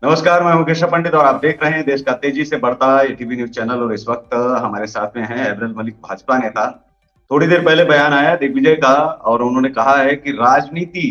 नमस्कार, मैं मुकेश पंडित और आप देख रहे हैं देश का तेजी से बढ़ता एटीवी न्यूज चैनल। और इस वक्त हमारे साथ में हैं एबरल मलिक, भाजपा नेता। थोड़ी देर पहले बयान आया दिग्विजय का और उन्होंने कहा है कि राजनीति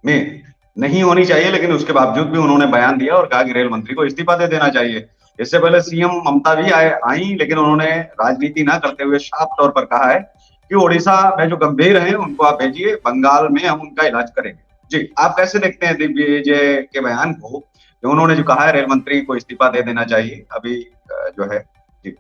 में नहीं होनी चाहिए, लेकिन उसके बावजूद भी उन्होंने बयान दिया और कहा कि रेल मंत्री को इस्तीफा दे देना चाहिए। इससे पहले सीएम ममता भी आई, लेकिन उन्होंने राजनीति ना करते हुए साफ तौर पर कहा है कि ओडिशा में जो गंभीर हैं उनको आप भेजिए, बंगाल में हम उनका इलाज करेंगे। जी, आप कैसे देखते हैं दिग्विजय के बयान को? उन्होंने जो कहा है रेल मंत्री को इस्तीफा दे देना चाहिए अभी जो है। जी,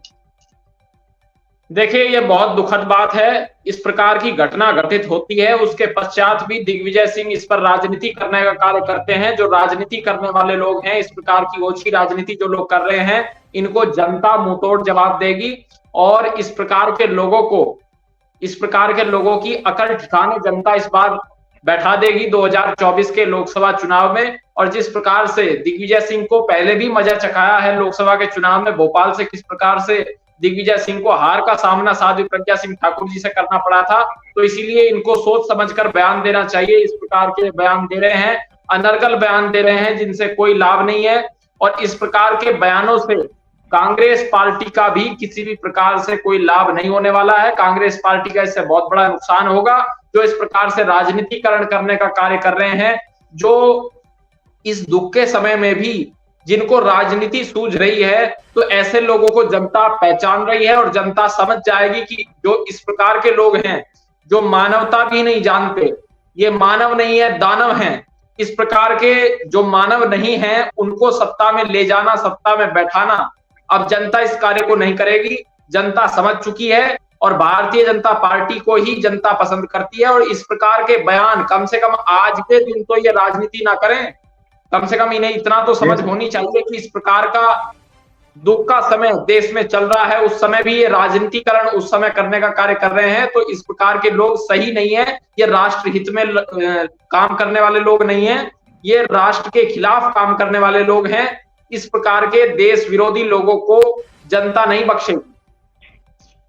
देखिए, ये बहुत दुखद बात है। इस प्रकार की घटना घटित होती है, उसके पश्चात भी दिग्विजय सिंह इस पर राजनीति करने का कार्य करते हैं। जो राजनीति करने वाले लोग हैं, इस प्रकार की ओछी राजनीति जो लोग कर रहे हैं, इनको जनता मुंहतोड़ जवाब देगी। और इस प्रकार के लोगों की अकल ठिकाने जनता इस बार बैठा देगी 2024 के लोकसभा चुनाव में। और जिस प्रकार से दिग्विजय सिंह को पहले भी मजा चखाया है लोकसभा के चुनाव में, भोपाल से किस प्रकार से दिग्विजय सिंह को हार का सामना साध्वी प्रज्ञा सिंह ठाकुर जी से करना पड़ा था, तो इसीलिए इनको सोच समझकर बयान देना चाहिए। इस प्रकार के बयान दे रहे हैं, अनर्गल बयान दे रहे हैं जिनसे कोई लाभ नहीं है। और इस प्रकार के बयानों से कांग्रेस पार्टी का भी किसी भी प्रकार से कोई लाभ नहीं होने वाला है। कांग्रेस पार्टी का इससे बहुत बड़ा नुकसान होगा, जो इस प्रकार से राजनीतिकरण करने का कार्य कर रहे हैं। जो इस दुख के समय में भी जिनको राजनीति सूझ रही है, तो ऐसे लोगों को जनता पहचान रही है और जनता समझ जाएगी कि जो इस प्रकार के लोग हैं, जो मानवता भी नहीं जानते, ये मानव नहीं है, दानव हैं। इस प्रकार के जो मानव नहीं है, उनको सत्ता में ले जाना, सत्ता में बैठाना, अब जनता इस कार्य को नहीं करेगी। जनता समझ चुकी है और भारतीय जनता पार्टी को ही जनता पसंद करती है। और इस प्रकार के बयान, कम से कम आज के दिन तो ये राजनीति ना करें। कम से कम इन्हें इतना तो समझ होनी चाहिए कि इस प्रकार का दुख का समय देश में चल रहा है, उस समय भी ये राजनीतिकरण उस समय करने का कार्य कर रहे हैं। तो इस प्रकार के लोग सही नहीं है। ये राष्ट्र हित में काम करने वाले लोग नहीं है, ये राष्ट्र के खिलाफ काम करने वाले लोग हैं। इस प्रकार के देश विरोधी लोगों को जनता नहीं बख्शेगी।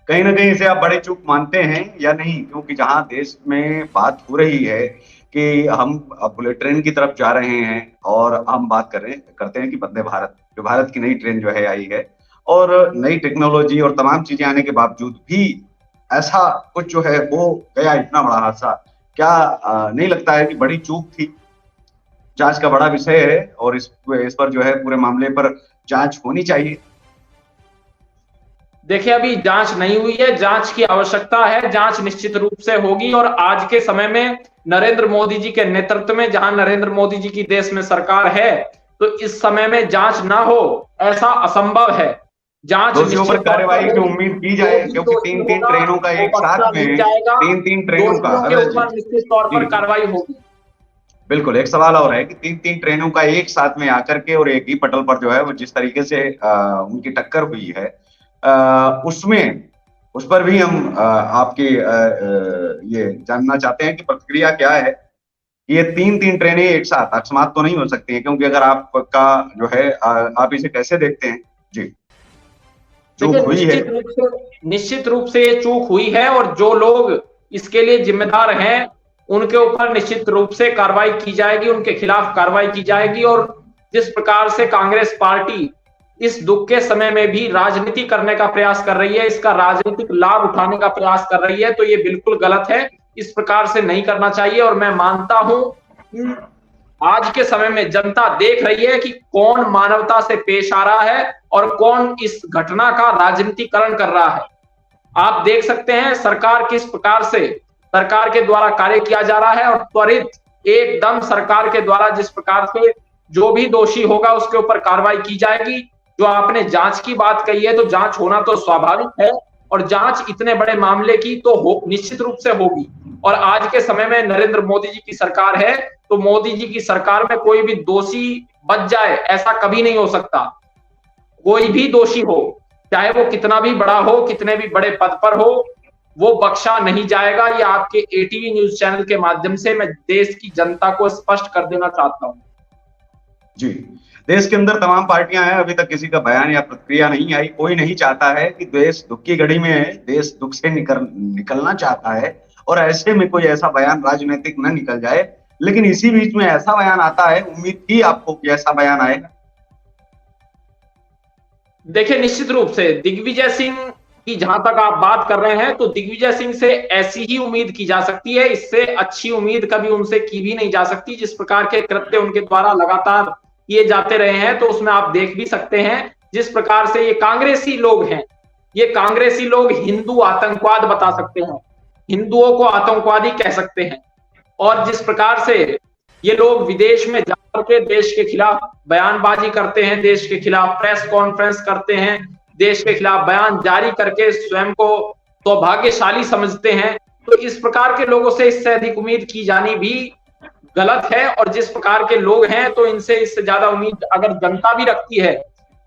कहीं ना कहीं इसे आप बड़े चूक मानते हैं या नहीं? क्योंकि जहां देश में बात हो रही है कि हम बुलेट ट्रेन की तरफ जा रहे हैं और हम बात करते हैं कि वंदे भारत, जो भारत की नई ट्रेन जो है आई है, और नई टेक्नोलॉजी और तमाम चीजें आने के बावजूद भी ऐसा कुछ जो है हो गया, इतना बड़ा हादसा। क्या नहीं लगता है कि बड़ी चूक थी? जांच का बड़ा विषय है और इस पर जो है पूरे मामले पर जांच होनी चाहिए। देखिए, अभी जांच नहीं हुई है, जांच की आवश्यकता है, जांच निश्चित रूप से होगी। और आज के समय में नरेंद्र मोदी जी के नेतृत्व में, जहां नरेंद्र मोदी जी की देश में सरकार है, तो इस समय में जांच ना हो ऐसा असंभव है। जांच दोषियों पर कार्रवाई की उम्मीद की जाए, क्योंकि तीन तीन ट्रेनों का एक साथ में, तीन ट्रेनों का निश्चित तौर पर कार्रवाई होगी। बिल्कुल। एक सवाल और है कि तीन ट्रेनों का एक साथ में आकर के और एक ही पटल पर जो है वो जिस तरीके से उनकी टक्कर हुई है, उसमें उस पर भी हम आपकी ये जानना चाहते हैं कि प्रतिक्रिया क्या है। ये तीन ट्रेनें एक साथ अकस्मात तो नहीं हो सकती हैं, क्योंकि अगर आपका जो है आप इसे कैसे देखते हैं? जी, चूक हुई है, निश्चित रूप से ये चूक हुई है और जो लोग इसके लिए जिम्मेदार हैं उनके ऊपर निश्चित रूप से कार्रवाई की जाएगी, उनके खिलाफ कार्रवाई की जाएगी। और जिस प्रकार से कांग्रेस पार्टी इस दुख के समय में भी राजनीति करने का प्रयास कर रही है, इसका राजनीतिक लाभ उठाने का प्रयास कर रही है, तो ये बिल्कुल गलत है। इस प्रकार से नहीं करना चाहिए। और मैं मानता हूं कि आज के समय में जनता देख रही है कि कौन मानवता से पेश आ रहा है और कौन इस घटना का राजनीतिकरण कर रहा है। आप देख सकते हैं सरकार किस प्रकार से, सरकार के द्वारा कार्य किया जा रहा है और त्वरित एकदम सरकार के द्वारा जिस प्रकार से जो भी दोषी होगा उसके ऊपर कार्रवाई की जाएगी। जो आपने जांच की बात कही है, तो जांच होना तो स्वाभाविक है और जांच इतने बड़े मामले की तो निश्चित रूप से होगी। और आज के समय में नरेंद्र मोदी जी की सरकार है, तो मोदी जी की सरकार में कोई भी दोषी बच जाए ऐसा कभी नहीं हो सकता। कोई भी दोषी हो, चाहे वो कितना भी बड़ा हो, कितने भी बड़े पद पर हो, वो बख्शा नहीं जाएगा। ये आपके एटीवी न्यूज चैनल के माध्यम से मैं देश की जनता को स्पष्ट कर देना चाहता हूं। जी, देश के अंदर तमाम पार्टियां हैं, अभी तक किसी का बयान या प्रतिक्रिया नहीं आई। कोई नहीं चाहता है कि देश दुख की घड़ी में है, देश दुख से निकलना चाहता है और ऐसे में कोई ऐसा बयान राजनीतिक न निकल जाए। लेकिन इसी बीच में ऐसा बयान आता है, उम्मीद थी आपको कि ऐसा बयान आएगा, देखिए, निश्चित रूप से दिग्विजय सिंह की जहां तक आप बात कर रहे हैं, तो दिग्विजय सिंह से ऐसी ही उम्मीद की जा सकती है, इससे अच्छी उम्मीद कभी उनसे की भी नहीं जा सकती। जिस प्रकार के कृत्य उनके द्वारा लगातार किए जाते रहे हैं, तो उसमें आप देख भी सकते हैं जिस प्रकार से ये कांग्रेसी लोग हैं, ये कांग्रेसी लोग हिंदू आतंकवाद बता सकते हैं, हिंदुओं को आतंकवादी कह सकते हैं। और जिस प्रकार से ये लोग विदेश में जाकर के देश के खिलाफ बयानबाजी करते हैं, देश के खिलाफ प्रेस कॉन्फ्रेंस करते हैं, देश के खिलाफ बयान जारी करके स्वयं को सौभाग्यशाली समझते हैं, तो इस प्रकार के लोगों से इससे अधिक उम्मीद की जानी भी गलत है। और जिस प्रकार के लोग हैं, तो इनसे इससे ज्यादा उम्मीद अगर जनता भी रखती है,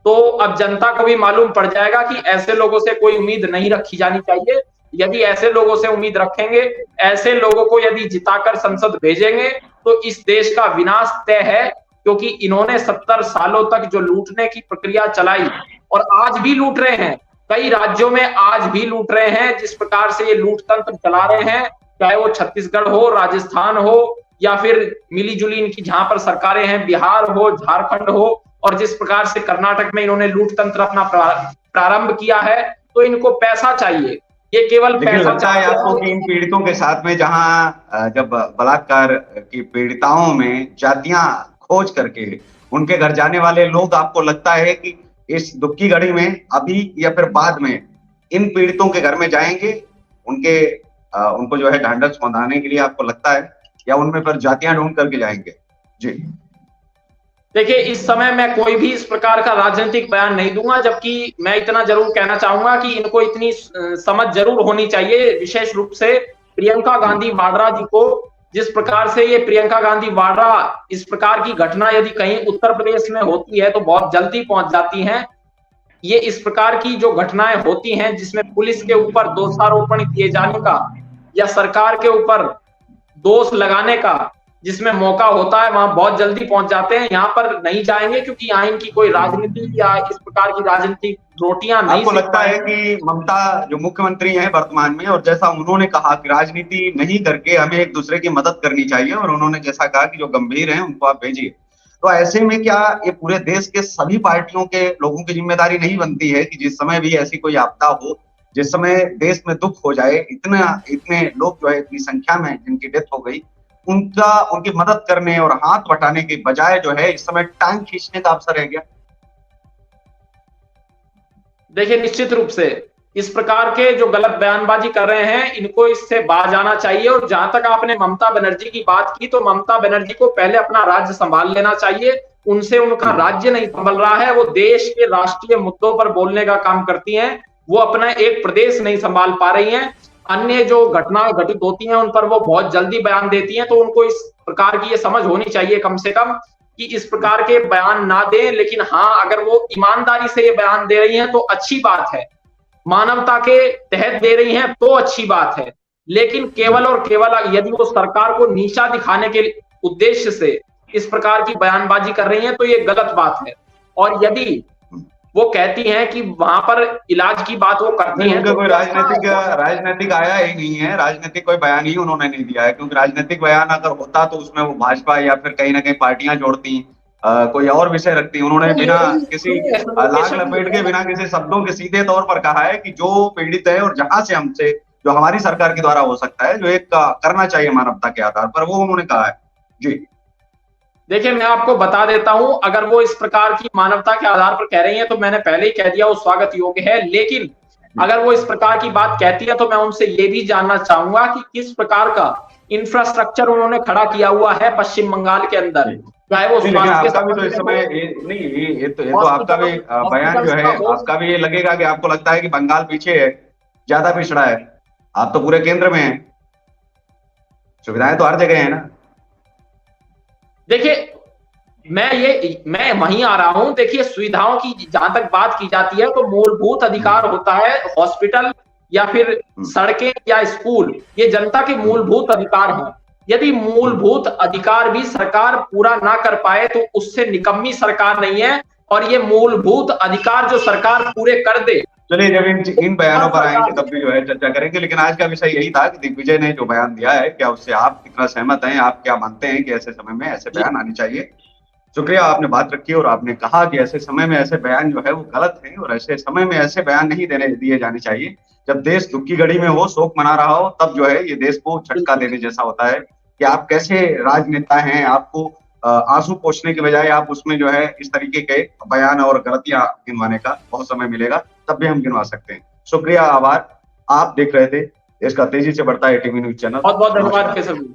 तो अब जनता को भी मालूम पड़ जाएगा कि ऐसे लोगों से कोई उम्मीद नहीं रखी जानी चाहिए। यदि ऐसे लोगों से उम्मीद रखेंगे, ऐसे लोगों को यदि जिताकर संसद भेजेंगे, तो इस देश का विनाश तय है, क्योंकि इन्होंने 70 सालों तक जो लूटने की प्रक्रिया चलाई और आज भी लूट रहे हैं, कई राज्यों में आज भी लूट रहे हैं। जिस प्रकार से ये लूट तंत्र चला रहे हैं, चाहे वो छत्तीसगढ़ हो, राजस्थान हो, या फिर मिली-जुली इनकी जहां पर सरकारें हैं, बिहार हो, झारखंड हो, और जिस प्रकार से कर्नाटक में इन्होंने लूट तंत्र अपना प्रारंभ किया है, तो इनको पैसा चाहिए। ये केवल लेकिन पैसा लगता है आपको कि इन पीड़ितों के साथ में जहां जब बलात्कार की पीड़िताओं में जातियां खोज करके उनके घर जाने वाले लोग, आपको लगता है कि इस दुख की घड़ी में अभी या फिर बाद में इन पीड़ितों के घर में जाएंगे, उनको जो है ढांढस बंधाने के लिए, आपको लगता है, या उनमें फिर जातियां ढूंढ करके जाएंगे? जी देखिए, इस समय मैं कोई भी इस प्रकार का राजनीतिक बयान नहीं दूंगा, जबकि मैं इतना जरूर कहना चाहूंगा कि इनको इतनी समझ जरूर होनी चाहिए, विशेष रूप से प्रियंका गांधी वाड्रा जी को। जिस प्रकार से ये प्रियंका गांधी वाड्रा, इस प्रकार की घटना यदि कहीं उत्तर प्रदेश में होती है तो बहुत जल्दी पहुंच जाती हैं। ये इस प्रकार की जो घटनाएं होती हैं, जिसमें पुलिस के ऊपर दोषारोपण किए जाने का या सरकार के ऊपर दोष लगाने का जिसमें मौका होता है, वहां बहुत जल्दी पहुंच जाते हैं। यहाँ पर नहीं जाएंगे, क्योंकि यहाँ इनकी कोई राजनीति या इस प्रकार की राजनीतिक रोटियां नहीं। आपको लगता है कि ममता जो मुख्यमंत्री हैं वर्तमान में, और जैसा उन्होंने कहा कि राजनीति नहीं करके हमें एक दूसरे की मदद करनी चाहिए, और उन्होंने जैसा कहा कि जो गंभीर हैं उनको आप भेजिए, तो ऐसे में क्या ये पूरे देश के सभी पार्टियों के लोगों की जिम्मेदारी नहीं बनती है कि जिस समय भी ऐसी कोई आपदा हो, जिस समय देश में दुख हो जाए, इतने लोग जो है इतनी संख्या में जिनकी डेथ हो गई, उनकी मदद करने और हाथ बटाने के बजाय जो है इस समय टांग खींचने का अवसर रह गया? देखिए, निश्चित रूप से इस प्रकार के जो गलत बयानबाजी कर रहे हैं, इनको इससे बाज आना चाहिए। और जहां तक आपने ममता बनर्जी की बात की, तो ममता बनर्जी को पहले अपना राज्य संभाल लेना चाहिए। उनसे उनका राज्य नहीं संभल रहा है, वो देश के राष्ट्रीय मुद्दों पर बोलने का काम करती हैं, वो अपना एक प्रदेश नहीं संभाल पा रही हैं। अन्य जो घटनाएं घटित होती हैं, उन पर वो बहुत जल्दी बयान देती हैं। तो उनको इस प्रकार की ये समझ होनी चाहिए कम से कम, कि इस प्रकार के बयान ना दें। लेकिन हाँ, अगर वो ईमानदारी से ये बयान दे रही हैं तो अच्छी बात है, मानवता के तहत दे रही हैं तो अच्छी बात है। लेकिन केवल और केवल यदि वो सरकार को नीचा दिखाने के उद्देश्य से इस प्रकार की बयानबाजी कर रही हैं, तो ये गलत बात है। और यदि वो कहती हैं कि वहां पर इलाज की बात वो करती हैं, तो कोई राजनीतिक आया ही नहीं है, राजनीतिक कोई बयान ही उन्होंने नहीं दिया है, क्योंकि राजनीतिक बयान अगर होता तो उसमें वो भाजपा या फिर कहीं ना कहीं पार्टियां जोड़ती, कोई और विषय रखती। उन्होंने बिना किसी लाग लपेट के, बिना किसी शब्दों के सीधे तौर पर कहा है कि जो पीड़ित है और जहां से हमसे जो हमारी सरकार के द्वारा हो सकता है, जो एक करना चाहिए मानवता के आधार पर, वो उन्होंने कहा है। जी देखिए, मैं आपको बता देता हूं, अगर वो इस प्रकार की मानवता के आधार पर कह रही हैं, तो मैंने पहले ही कह दिया वो स्वागत योग्य है। लेकिन अगर वो इस प्रकार की बात कहती है, तो मैं उनसे ये भी जानना चाहूंगा कि किस प्रकार का इंफ्रास्ट्रक्चर उन्होंने खड़ा किया हुआ है पश्चिम बंगाल के अंदर, चाहे वो आपका भी तो इस समय नहीं, ये तो आपका भी बयान जो है, आपका भी ये लगेगा कि आपको लगता है कि बंगाल पीछे है, ज्यादा पिछड़ा है। आप तो पूरे केंद्र में हैं, सुविधाएं तो हर जगह है ना। देखिए, मैं वहीं आ रहा हूं। देखिए, सुविधाओं की जहां तक बात की जाती है, तो मूलभूत अधिकार होता है हॉस्पिटल या फिर सड़कें या स्कूल, ये जनता के मूलभूत अधिकार हैं। यदि मूलभूत अधिकार भी सरकार पूरा ना कर पाए, तो उससे निकम्मी सरकार नहीं है। और ये मूलभूत अधिकार जो सरकार पूरे कर दे। चलिए, जब इन बयानों पर आएंगे तब भी जो है चर्चा करेंगे, लेकिन आज का विषय यही था कि दिग्विजय ने जो बयान दिया है, क्या उससे आप कितना सहमत हैं, आप क्या मानते हैं कि ऐसे समय में ऐसे बयान आने चाहिए? शुक्रिया, आपने बात रखी और आपने कहा कि ऐसे समय में ऐसे बयान जो है वो गलत है और ऐसे समय में ऐसे बयान नहीं दिए जाने चाहिए। जब देश दुख की घड़ी में हो, शोक मना रहा हो, तब जो है ये देश को झटका देने जैसा होता है कि आप कैसे राजनेता हैं, आपको आंसू पोंछने के बजाय आप उसमें जो है इस तरीके के बयान और गलतियां गिनवाने का बहुत समय मिलेगा, तब भी हम गिनवा सकते हैं। शुक्रिया, आभार। आप देख रहे थे देश का तेजी से बढ़ता एटीवी न्यूज चैनल। बहुत बहुत धन्यवाद नमस्कार। केशव जी।